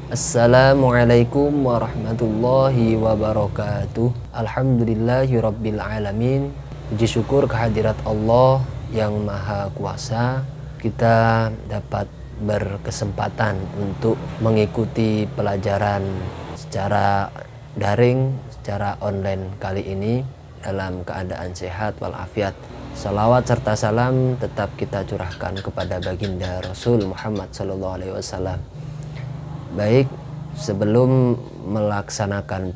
Assalamualaikum warahmatullahi wabarakatuh. Alhamdulillahirabbil alamin. Puji syukur kehadirat Allah yang Maha Kuasa, kita dapat berkesempatan untuk mengikuti pelajaran secara daring, secara online kali ini dalam keadaan sehat walafiat. Salawat serta salam tetap kita curahkan kepada baginda Rasul Muhammad SAW. Baik, sebelum melaksanakan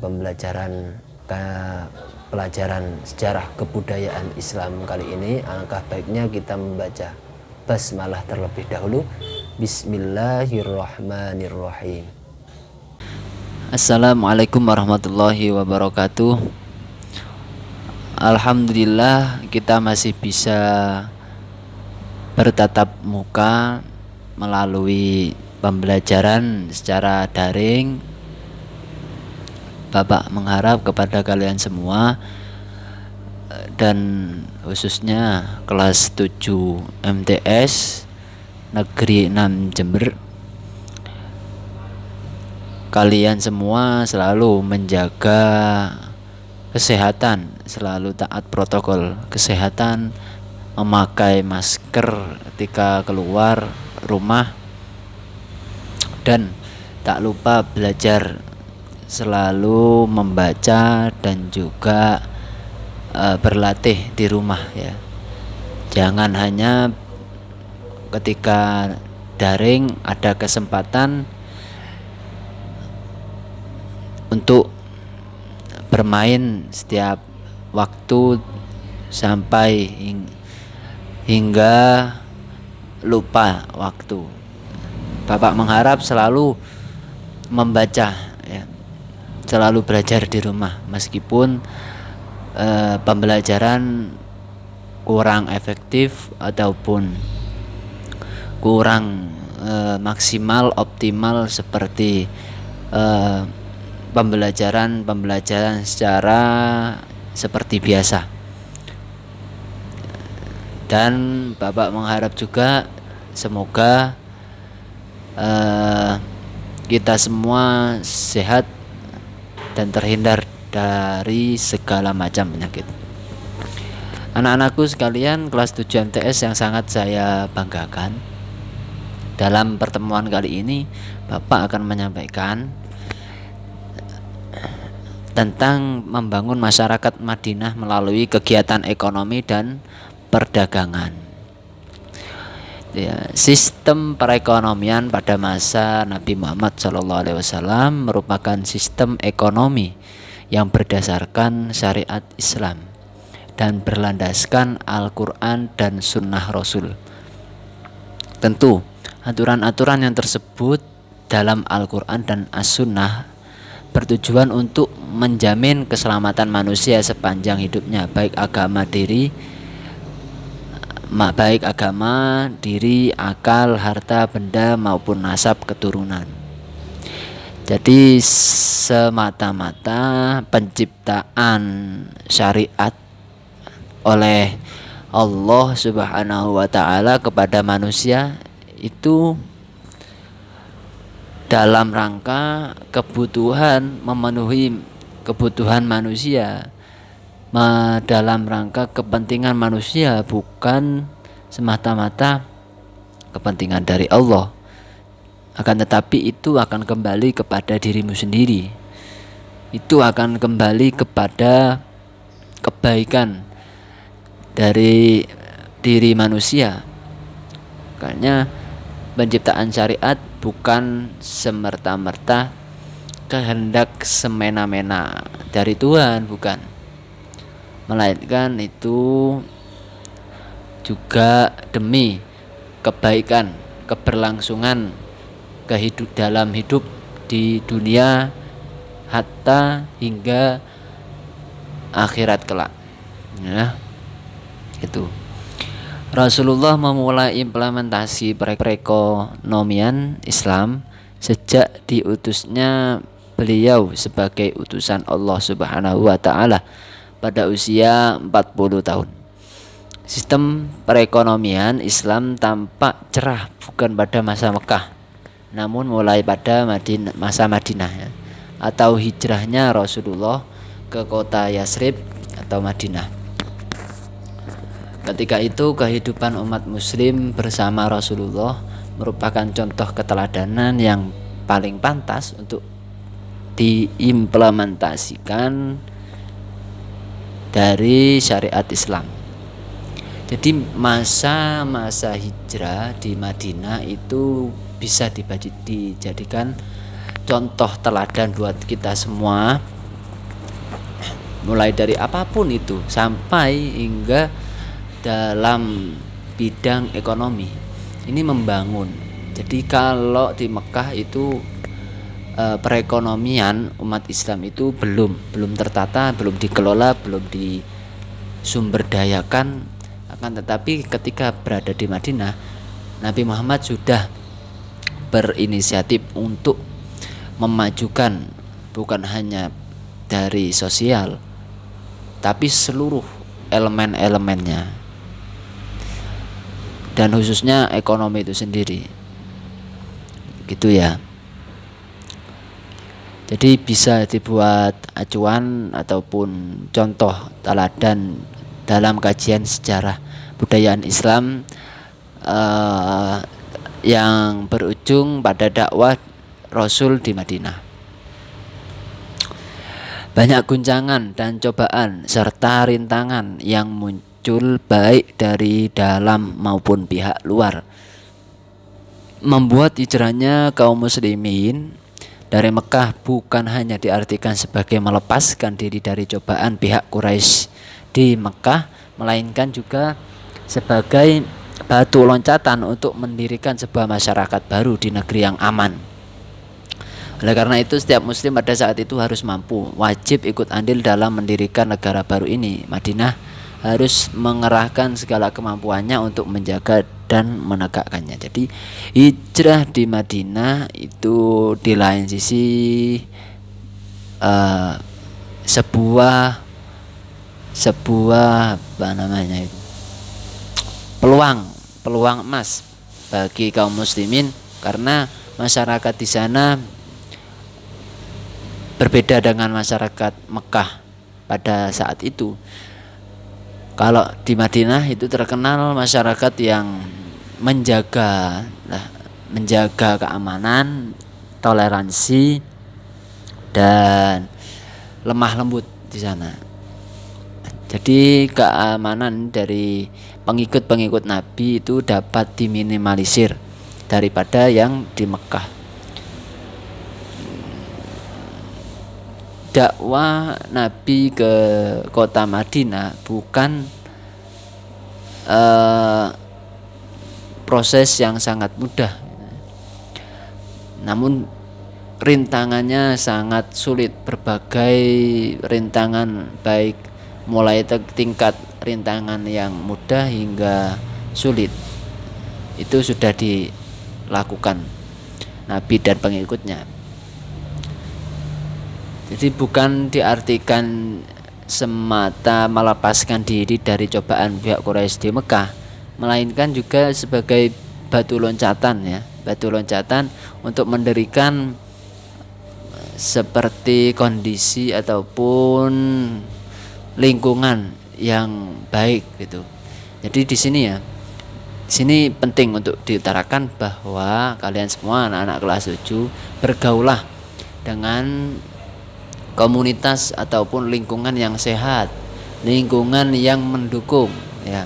pelajaran sejarah kebudayaan Islam kali ini, alangkah baiknya kita membaca basmalah terlebih dahulu. Bismillahirrahmanirrahim. Assalamualaikum warahmatullahi wabarakatuh. Alhamdulillah kita masih bisa bertatap muka melalui pembelajaran secara daring. Bapak mengharap kepada kalian semua dan khususnya kelas 7 MTS Negeri 6 Jember, kalian semua selalu menjaga kesehatan, selalu taat protokol kesehatan, memakai masker ketika keluar rumah, dan tak lupa belajar, selalu membaca dan juga berlatih di rumah ya. Jangan hanya ketika daring ada kesempatan untuk bermain setiap waktu sampai hingga lupa waktu. Bapak mengharap selalu membaca ya, selalu belajar di rumah meskipun pembelajaran kurang efektif ataupun kurang maksimal optimal seperti pembelajaran secara seperti biasa. Dan Bapak mengharap juga semoga kita semua sehat dan terhindar dari segala macam penyakit. Anak-anakku sekalian kelas 7 MTS yang sangat saya banggakan, dalam pertemuan kali ini Bapak akan menyampaikan tentang membangun masyarakat Madinah melalui kegiatan ekonomi dan perdagangan. Ya, sistem perekonomian pada masa Nabi Muhammad SAW merupakan sistem ekonomi yang berdasarkan syariat Islam dan berlandaskan Al-Quran dan Sunnah Rasul. Tentu, aturan-aturan yang tersebut dalam Al-Quran dan As-Sunnah bertujuan untuk menjamin keselamatan manusia sepanjang hidupnya, baik agama diri, akal, harta, benda maupun nasab keturunan. Jadi semata-mata penciptaan syariat oleh Allah Subhanahu wa taala kepada manusia itu dalam rangka memenuhi kebutuhan manusia, dalam rangka kepentingan manusia, bukan semata-mata kepentingan dari Allah. Akan tetapi itu akan kembali kepada dirimu sendiri. Itu akan kembali kepada kebaikan dari diri manusia. Karena penciptaan syariat bukan semerta-merta kehendak semena-mena dari Tuhan, bukan, melainkan itu juga demi kebaikan, keberlangsungan dalam hidup di dunia hatta hingga akhirat kelak ya. Itu Rasulullah memulai implementasi perekonomian Islam sejak diutusnya beliau sebagai utusan Allah Subhanahu wa taala pada usia 40 tahun. Sistem perekonomian Islam tampak cerah bukan pada masa Mekah, namun mulai pada masa Madinah ya, atau hijrahnya Rasulullah ke kota Yasrib atau Madinah. Ketika itu kehidupan umat muslim bersama Rasulullah merupakan contoh keteladanan yang paling pantas untuk diimplementasikan dari syariat Islam. Jadi masa-masa hijrah di Madinah itu bisa dijadikan contoh teladan buat kita semua, mulai dari apapun itu sampai hingga dalam bidang ekonomi ini membangun. Jadi kalau di Mekah itu perekonomian umat Islam itu belum tertata, belum dikelola, belum disumberdayakan. Akan tetapi ketika berada di Madinah, Nabi Muhammad sudah berinisiatif untuk memajukan bukan hanya dari sosial, tapi seluruh elemen-elemennya, dan khususnya ekonomi itu sendiri, gitu ya. Jadi bisa dibuat acuan ataupun contoh teladan dalam kajian sejarah budayaan Islam yang berujung pada dakwah Rasul di Madinah. Banyak guncangan dan cobaan serta rintangan yang muncul baik dari dalam maupun pihak luar membuat hijrahnya kaum muslimin dari Mekah bukan hanya diartikan sebagai melepaskan diri dari cobaan pihak Quraisy di Mekah, melainkan juga sebagai batu loncatan untuk mendirikan sebuah masyarakat baru di negeri yang aman. Oleh karena itu setiap muslim pada saat itu harus mampu, wajib ikut andil dalam mendirikan negara baru ini. Madinah harus mengerahkan segala kemampuannya untuk menjaga dan menegakkannya. Jadi hijrah di Madinah itu di lain sisi sebuah apa namanya itu, peluang emas bagi kaum muslimin, karena masyarakat di sana berbeda dengan masyarakat Mekah pada saat itu. Kalau di Madinah itu terkenal masyarakat yang menjaga keamanan, toleransi, dan lemah lembut di sana. Jadi keamanan dari pengikut-pengikut Nabi itu dapat diminimalisir daripada yang di Mekah. Dakwah Nabi ke kota Madinah bukan proses yang sangat mudah, namun rintangannya sangat sulit. Berbagai rintangan, baik mulai tingkat rintangan yang mudah hingga sulit, itu sudah dilakukan Nabi dan pengikutnya. Jadi bukan diartikan semata melepaskan diri dari cobaan pihak Quraisy di Mekah, melainkan juga sebagai batu loncatan ya, batu loncatan untuk mendirikan seperti kondisi ataupun lingkungan yang baik gitu. Jadi di sini penting untuk diutarakan bahwa kalian semua anak-anak kelas 7 bergaulah dengan komunitas ataupun lingkungan yang sehat, lingkungan yang mendukung ya,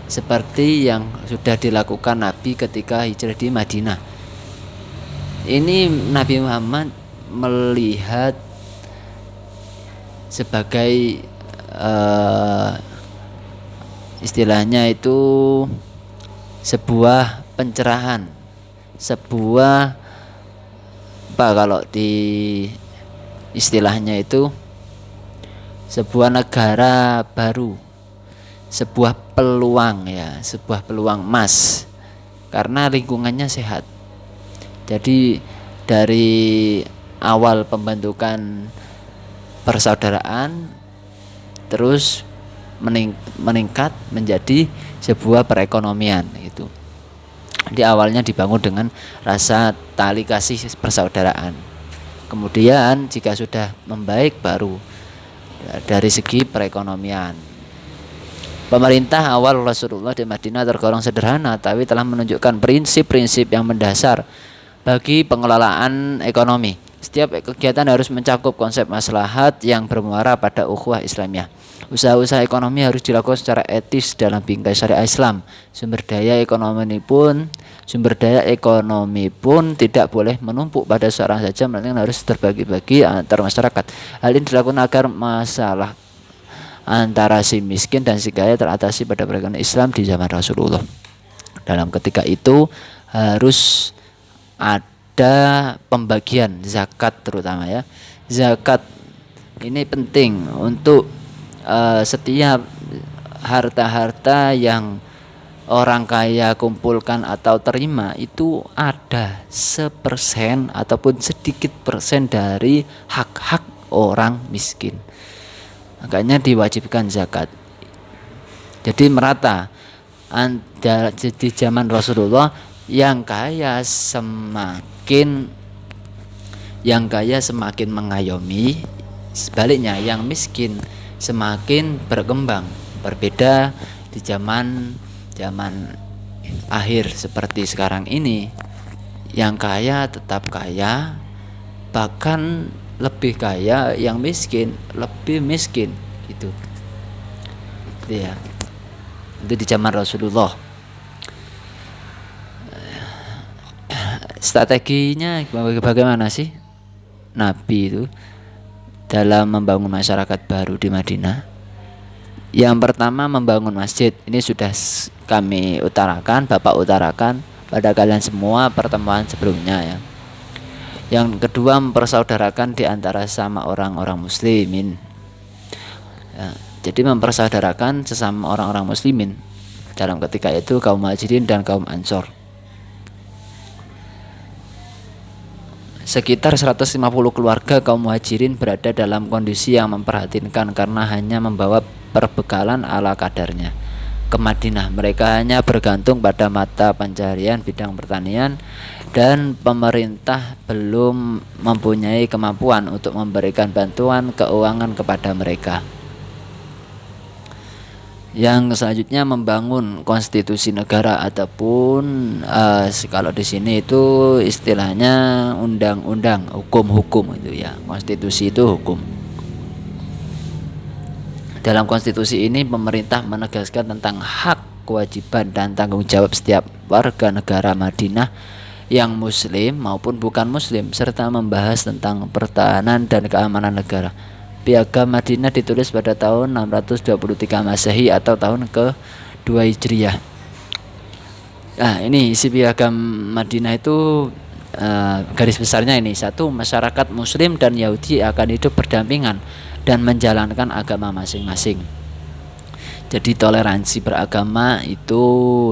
seperti yang sudah dilakukan Nabi ketika hijrah di Madinah. Ini Nabi Muhammad melihat sebagai istilahnya itu sebuah pencerahan, sebuah apa kalau di istilahnya itu sebuah negara baru, sebuah peluang ya, sebuah peluang emas karena lingkungannya sehat. Jadi dari awal pembentukan persaudaraan terus meningkat menjadi sebuah perekonomian itu. Di awalnya dibangun dengan rasa tali kasih persaudaraan. Kemudian jika sudah membaik baru dari segi perekonomian. Pemerintah awal Rasulullah di Madinah tergolong sederhana, tapi telah menunjukkan prinsip-prinsip yang mendasar bagi pengelolaan ekonomi. Setiap kegiatan harus mencakup konsep maslahat yang bermuara pada ukhuwah Islamiyah. Usaha-usaha ekonomi harus dilakukan secara etis dalam bingkai syariah Islam. Sumber daya ekonomi pun tidak boleh menumpuk pada seorang saja, melainkan harus terbagi-bagi antar masyarakat. Hal ini dilakukan agar masalah antara si miskin dan si kaya teratasi pada perekonomian Islam di zaman Rasulullah. Dalam ketika itu harus ada pembagian zakat, terutama ya. Zakat ini penting untuk setiap harta-harta yang orang kaya kumpulkan atau terima itu ada 1% ataupun sedikit persen dari hak-hak orang miskin. Makanya diwajibkan zakat. Jadi merata. Di zaman Rasulullah yang kaya semakin mengayomi, sebaliknya yang miskin semakin berkembang. Berbeda di zaman akhir seperti sekarang ini, yang kaya tetap kaya, bahkan lebih kaya, yang miskin lebih miskin gitu. Ya. Itu di zaman Rasulullah. Strateginya bagaimana sih Nabi itu dalam membangun masyarakat baru di Madinah? Yang pertama, membangun masjid. Ini sudah kami utarakan, Bapak utarakan pada kalian semua pertemuan sebelumnya ya. Yang kedua, mempersaudarakan di antara sama orang-orang muslimin ya. Jadi mempersaudarakan sesama orang-orang muslimin. Dalam ketika itu kaum Muhajirin dan kaum Ansor. Sekitar 150 keluarga kaum Muhajirin berada dalam kondisi yang memprihatinkan karena hanya membawa perbekalan ala kadarnya ke Madinah. Mereka hanya bergantung pada mata pencarian bidang pertanian, dan pemerintah belum mempunyai kemampuan untuk memberikan bantuan keuangan kepada mereka. Yang selanjutnya, membangun konstitusi negara ataupun kalau di sini itu istilahnya undang-undang, hukum itu ya. Konstitusi itu hukum. Dalam konstitusi ini pemerintah menegaskan tentang hak, kewajiban dan tanggung jawab setiap warga negara Madinah yang muslim maupun bukan muslim, serta membahas tentang pertahanan dan keamanan negara. Piagam Madinah ditulis pada tahun 623 Masehi atau tahun ke-2 Hijriah. Nah, ini isi piagam Madinah itu garis besarnya ini. 1. Masyarakat muslim dan Yahudi akan hidup berdampingan dan menjalankan agama masing-masing. Jadi toleransi beragama itu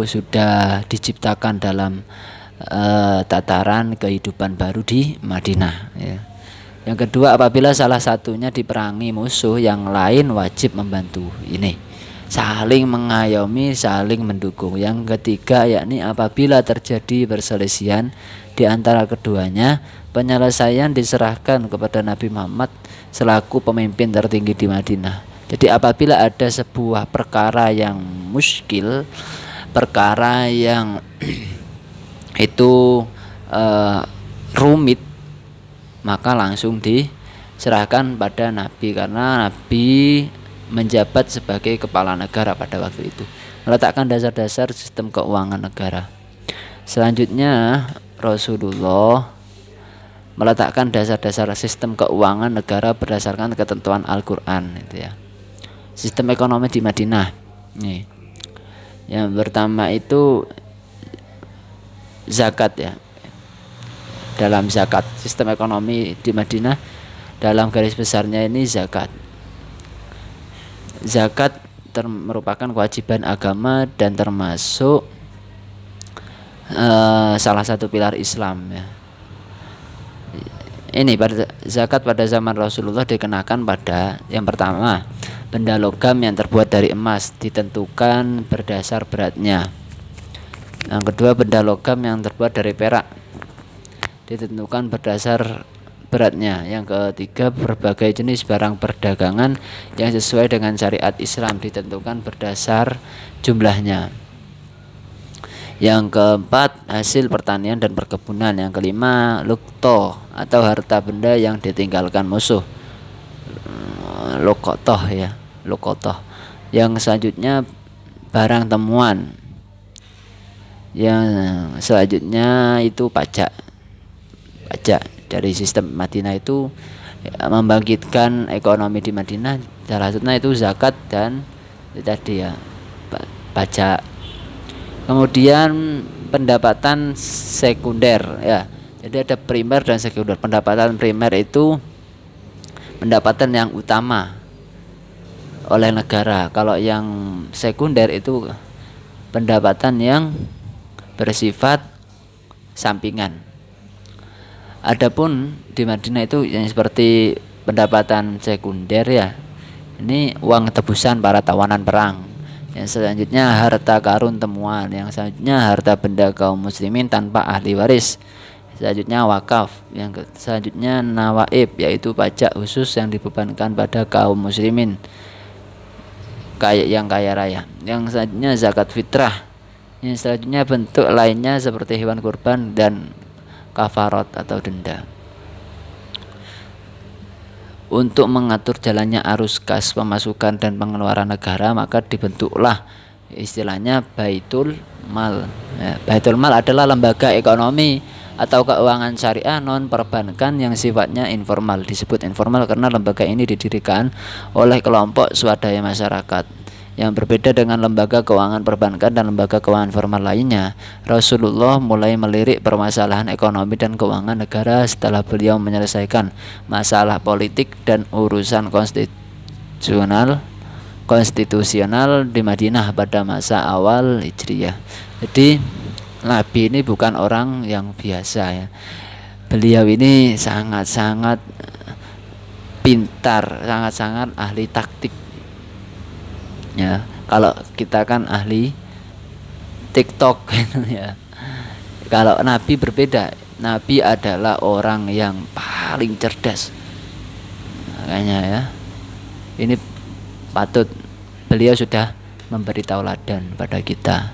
sudah diciptakan dalam tataran kehidupan baru di Madinah ya. Yang kedua, apabila salah satunya diperangi musuh, yang lain wajib membantu. Ini saling mengayomi, saling mendukung. Yang ketiga, yakni apabila terjadi perselisihan di antara keduanya, penyelesaian diserahkan kepada Nabi Muhammad selaku pemimpin tertinggi di Madinah. Jadi apabila ada sebuah perkara yang muskil, perkara yang itu rumit, maka langsung diserahkan pada Nabi, karena Nabi menjabat sebagai kepala negara pada waktu itu, meletakkan dasar-dasar sistem keuangan negara. Selanjutnya Rasulullah meletakkan dasar-dasar sistem keuangan negara berdasarkan ketentuan Al-Qur'an itu ya. Sistem ekonomi di Madinah. Nih. Yang pertama itu zakat ya. Dalam zakat, sistem ekonomi di Madinah dalam garis besarnya ini zakat. Zakat merupakan kewajiban agama dan termasuk salah satu pilar Islam ya. Ini zakat pada zaman Rasulullah dikenakan pada yang pertama, benda logam yang terbuat dari emas, ditentukan berdasar beratnya. Yang kedua, benda logam yang terbuat dari perak ditentukan berdasar beratnya. Yang ketiga, berbagai jenis barang perdagangan yang sesuai dengan syariat Islam ditentukan berdasar jumlahnya. Yang keempat, hasil pertanian dan perkebunan. Yang kelima, lukto atau harta benda yang ditinggalkan musuh. Lukotoh ya, lukotoh. Yang selanjutnya, barang temuan. Yang selanjutnya itu pajak dari sistem Madinah itu membangkitkan ekonomi di Madinah. Salah satunya itu zakat dan itu tadi ya, pajak. Kemudian pendapatan sekunder ya. Jadi ada primer dan sekunder. Pendapatan primer itu pendapatan yang utama oleh negara. Kalau yang sekunder itu pendapatan yang bersifat sampingan. Adapun di Madinah itu yang seperti pendapatan sekunder ya, ini uang tebusan para tawanan perang. Yang selanjutnya harta karun temuan. Yang selanjutnya harta benda kaum muslimin tanpa ahli waris. Selanjutnya wakaf. Yang selanjutnya nawaib, yaitu pajak khusus yang dibebankan pada kaum muslimin yang kaya raya. Yang selanjutnya zakat fitrah. Yang selanjutnya bentuk lainnya seperti hewan kurban dan kafarat atau denda. Untuk mengatur jalannya arus kas pemasukan dan pengeluaran negara, maka dibentuklah istilahnya Baitul Mal. Baitul Mal adalah lembaga ekonomi atau keuangan syariah non perbankan yang sifatnya informal. Disebut informal karena lembaga ini didirikan oleh kelompok swadaya masyarakat. Yang berbeda dengan lembaga keuangan perbankan dan lembaga keuangan formal lainnya, Rasulullah mulai melirik permasalahan ekonomi dan keuangan negara setelah beliau menyelesaikan masalah politik dan urusan konstitusional di Madinah pada masa awal Hijriyah. Jadi Nabi ini bukan orang yang biasa ya. Beliau ini sangat-sangat pintar, sangat-sangat ahli taktik. Ya, kalau kita kan ahli TikTok ya. Kalau Nabi berbeda. Nabi adalah orang yang paling cerdas. Makanya ya, ini patut beliau sudah memberi tauladan pada kita.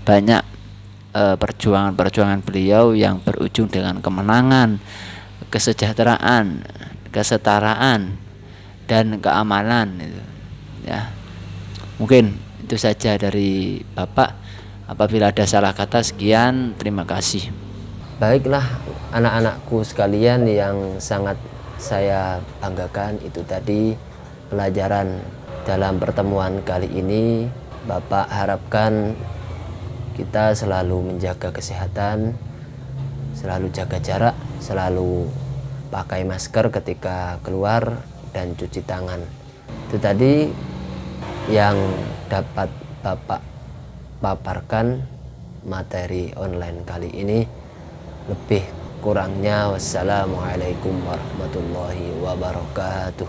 Banyak perjuangan-perjuangan beliau yang berujung dengan kemenangan, kesejahteraan, kesetaraan, dan keamanan itu. Ya. Mungkin itu saja dari Bapak. Apabila ada salah kata, sekian, terima kasih. Baiklah anak-anakku sekalian yang sangat saya banggakan, itu tadi pelajaran dalam pertemuan kali ini. Bapak harapkan kita selalu menjaga kesehatan, selalu jaga jarak, selalu pakai masker ketika keluar, dan cuci tangan. Itu tadi yang dapat Bapak paparkan materi online kali ini. Lebih kurangnya wassalamualaikum warahmatullahi wabarakatuh.